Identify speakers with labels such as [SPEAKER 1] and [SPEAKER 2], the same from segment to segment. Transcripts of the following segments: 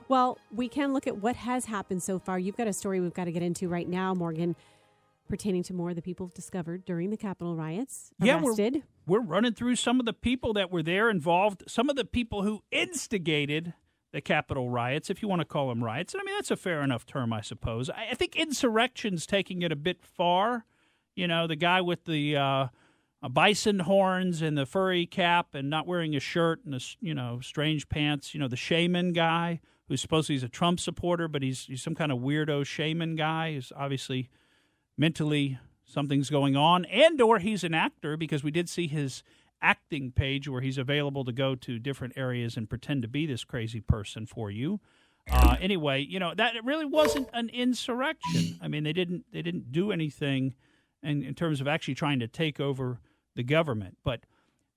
[SPEAKER 1] Well, we can look at what has happened so far. You've got a story we've got to get into right now, Morgan, pertaining to more of the people discovered during the Capitol riots, arrested.
[SPEAKER 2] Yeah, we're running through some of the people that were there involved, some of the people who instigated the Capitol riots, if you want to call them riots. And I mean, that's a fair enough term, I suppose. I think insurrection's taking it a bit far. You know, the guy with the bison horns and the furry cap and not wearing a shirt and the, strange pants, the shaman guy who's supposedly he's a Trump supporter, but he's some kind of weirdo shaman guy. He's obviously mentally something's going on, and or he's an actor, because we did see his acting page where he's available to go to different areas and pretend to be this crazy person for you. Anyway, that really wasn't an insurrection. I mean, they didn't do anything in terms of actually trying to take over the government. But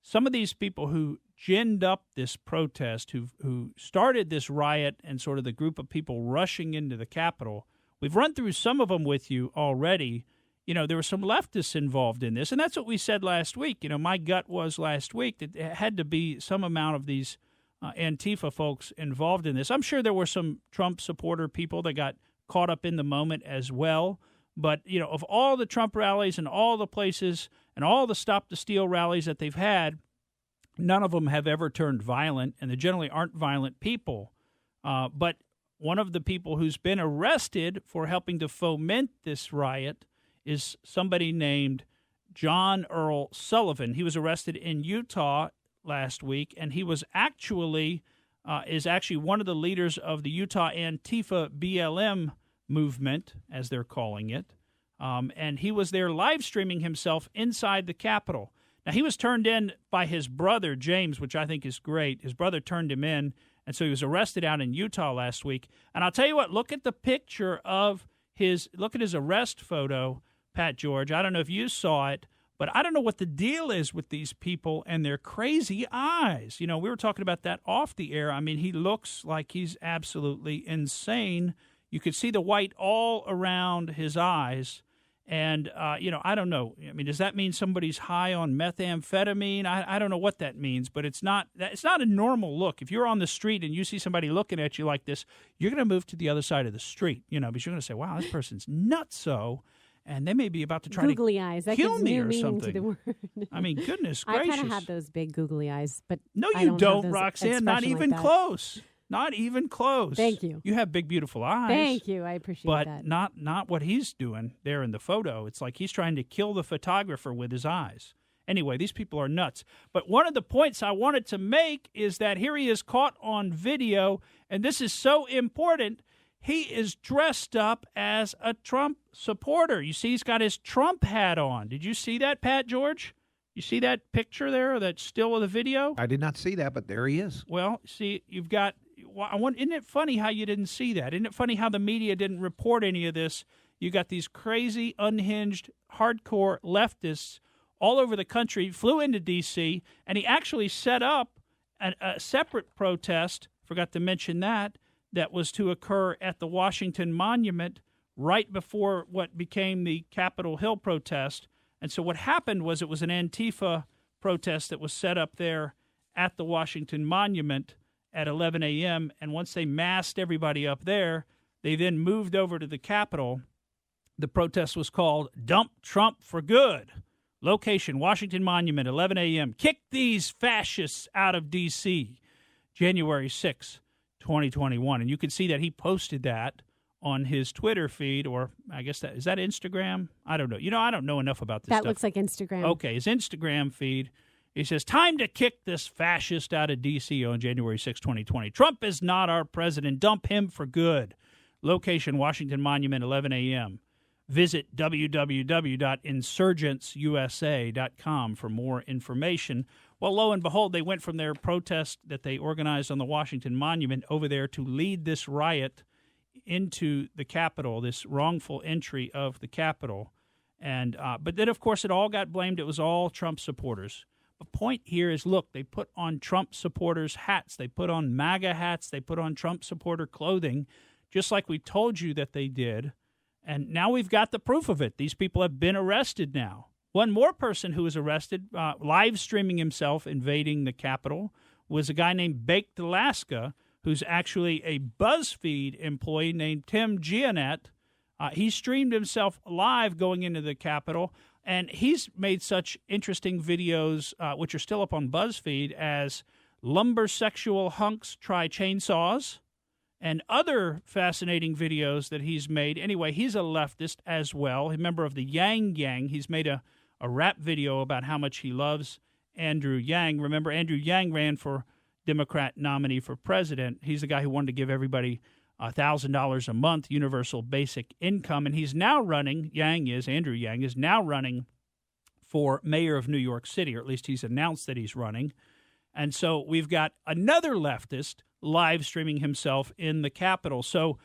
[SPEAKER 2] some of these people who ginned up this protest, who started this riot and sort of the group of people rushing into the Capitol, we've run through some of them with you already. There were some leftists involved in this, and that's what we said last week. My gut was last week that it had to be some amount of these Antifa folks involved in this. I'm sure there were some Trump supporter people that got caught up in the moment as well. But, of all the Trump rallies and all the places and all the Stop the Steal rallies that they've had, none of them have ever turned violent, and they generally aren't violent people. But one of the people who's been arrested for helping to foment this riot is somebody named John Earl Sullivan. He was arrested in Utah last week, and he was actually one of the leaders of the Utah Antifa BLM movement, as they're calling it. And he was there live streaming himself inside the Capitol. Now, he was turned in by his brother, James, which I think is great. His brother turned him in, and so he was arrested out in Utah last week. And I'll tell you what, look at the picture of his arrest photo, Pat George. I don't know if you saw it, but I don't know what the deal is with these people and their crazy eyes. We were talking about that off the air. I mean, he looks like he's absolutely insane. You could see the white all around his eyes. And, I don't know. I mean, does that mean somebody's high on methamphetamine? I don't know what that means, but it's not a normal look. If you're on the street and you see somebody looking at you like this, you're going to move to the other side of the street, because you're going to say, wow, this person's nutso, and they may be about to try
[SPEAKER 1] googly eyes. That
[SPEAKER 2] kill me or
[SPEAKER 1] meaning
[SPEAKER 2] something.
[SPEAKER 1] To the word.
[SPEAKER 2] I mean, goodness gracious.
[SPEAKER 1] I kind of have those big googly eyes, but
[SPEAKER 2] no, you don't, Roxanne. Not even close. Not even close.
[SPEAKER 1] Thank you.
[SPEAKER 2] You have big, beautiful eyes.
[SPEAKER 1] Thank you. I appreciate that.
[SPEAKER 2] But not what he's doing there in the photo. It's like he's trying to kill the photographer with his eyes. Anyway, these people are nuts. But one of the points I wanted to make is that here he is caught on video, and this is so important. He is dressed up as a Trump supporter. You see, he's got his Trump hat on. Did you see that, Pat George? You see that picture there, or that still of the video?
[SPEAKER 3] I did not see that, but there he is.
[SPEAKER 2] Well, see, you've got... Isn't it funny how you didn't see that? Isn't it funny how the media didn't report any of this? You got these crazy, unhinged, hardcore leftists all over the country, flew into D.C., and he actually set up a separate protest, forgot to mention that was to occur at the Washington Monument right before what became the Capitol Hill protest. And so what happened was it was an Antifa protest that was set up there at the Washington Monument at 11 a.m., and once they massed everybody up there, they then moved over to the Capitol. The protest was called Dump Trump for Good. Location, Washington Monument, 11 a.m. Kick these fascists out of D.C., January 6, 2021. And you can see that he posted that on his Twitter feed, or I guess is that Instagram? I don't know. I don't know enough about this stuff.
[SPEAKER 1] That looks like Instagram.
[SPEAKER 2] Okay, his Instagram feed. He says, time to kick this fascist out of D.C. on January 6, 2020. Trump is not our president. Dump him for good. Location, Washington Monument, 11 a.m. Visit www.insurgentsusa.com for more information. Well, lo and behold, they went from their protest that they organized on the Washington Monument over there to lead this riot into the Capitol, this wrongful entry of the Capitol. And but then, of course, it all got blamed. It was all Trump supporters. The point here is, look, they put on Trump supporters' hats. They put on MAGA hats. They put on Trump supporter clothing, just like we told you that they did. And now we've got the proof of it. These people have been arrested now. One more person who was arrested, live streaming himself invading the Capitol, was a guy named Baked Alaska, who's actually a BuzzFeed employee named Tim Giannett. He streamed himself live going into the Capitol, and he's made such interesting videos, which are still up on BuzzFeed, as lumber sexual hunks try chainsaws, and other fascinating videos that he's made. Anyway, he's a leftist as well, a member of the Yang Gang. He's made a rap video about how much he loves Andrew Yang. Remember, Andrew Yang ran for Democrat nominee for president. He's the guy who wanted to give everybody $1,000 a month, universal basic income, and he's now running, Andrew Yang is now running for mayor of New York City, or at least he's announced that he's running. And so we've got another leftist live streaming himself in the Capitol. So,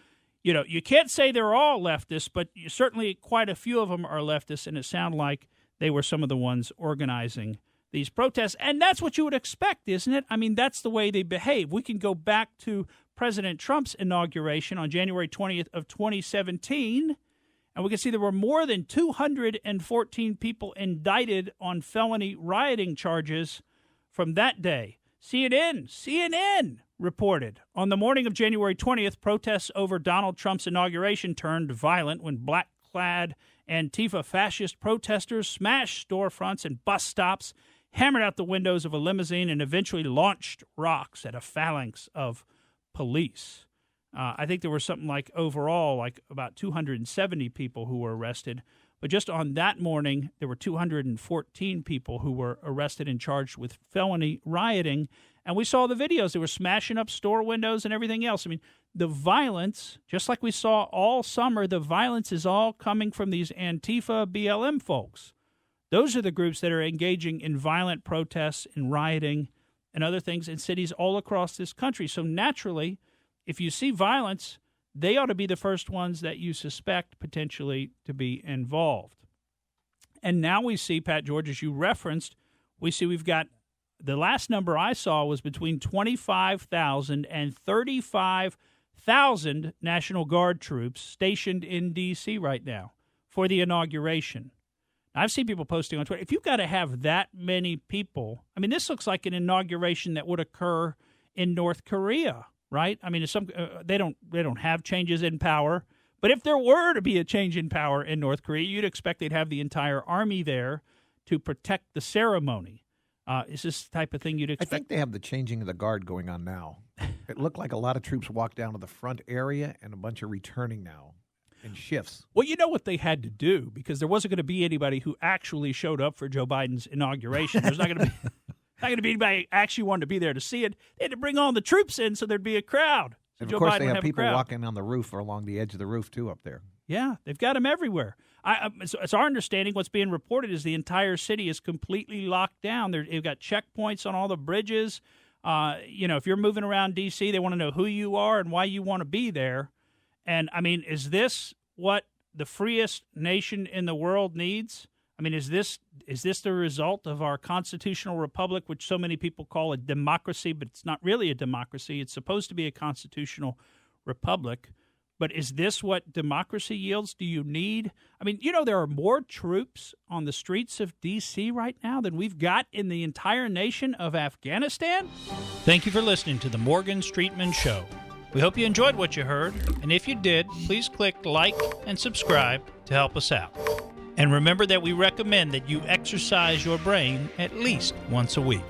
[SPEAKER 2] you can't say they're all leftists, but certainly quite a few of them are leftists, and it sounded like they were some of the ones organizing these protests. And that's what you would expect, isn't it? I mean, that's the way they behave. We can go back to President Trump's inauguration on January 20th of 2017, and we can see there were more than 214 people indicted on felony rioting charges from that day. CNN reported on the morning of January 20th, protests over Donald Trump's inauguration turned violent when black-clad Antifa fascist protesters smashed storefronts and bus stops, hammered out the windows of a limousine, and eventually launched rocks at a phalanx of police. I think there were something like overall like about 270 people who were arrested. But just on that morning, there were 214 people who were arrested and charged with felony rioting. And we saw the videos. They were smashing up store windows and everything else. I mean, the violence, just like we saw all summer, the violence is all coming from these Antifa BLM folks. Those are the groups that are engaging in violent protests and rioting and other things in cities all across this country. So naturally, if you see violence, they ought to be the first ones that you suspect potentially to be involved. And now we see, Pat George, as you referenced, we've got the last number I saw was between 25,000 and 35,000 National Guard troops stationed in D.C. right now for the inauguration. I've seen people posting on Twitter, if you've got to have that many people, I mean, this looks like an inauguration that would occur in North Korea, right? I mean, they don't have changes in power, but if there were to be a change in power in North Korea, you'd expect they'd have the entire army there to protect the ceremony. Is this the type of thing you'd expect?
[SPEAKER 3] I think they have the changing of the guard going on now. It looked like a lot of troops walked down to the front area and a bunch are returning now. In shifts.
[SPEAKER 2] Well, you know what they had to do, because there wasn't going to be anybody who actually showed up for Joe Biden's inauguration. There's not going to be anybody who actually wanted to be there to see it. They had to bring all the troops in so there'd be a crowd. So
[SPEAKER 3] and
[SPEAKER 2] Joe
[SPEAKER 3] of course,
[SPEAKER 2] Biden
[SPEAKER 3] they have
[SPEAKER 2] have
[SPEAKER 3] people walking on the roof or along the edge of the roof, too, up there.
[SPEAKER 2] Yeah, they've got them everywhere. It's our understanding what's being reported is the entire city is completely locked down. They've got checkpoints on all the bridges. If you're moving around D.C., they want to know who you are and why you want to be there. And, I mean, is this what the freest nation in the world needs? I mean, is this the result of our constitutional republic, which so many people call a democracy, but it's not really a democracy. It's supposed to be a constitutional republic. But is this what democracy yields? Do you need? I mean, there are more troops on the streets of D.C. right now than we've got in the entire nation of Afghanistan? Thank you for listening to the Morgan Streetman Show. We hope you enjoyed what you heard, and if you did, please click like and subscribe to help us out. And remember that we recommend that you exercise your brain at least once a week.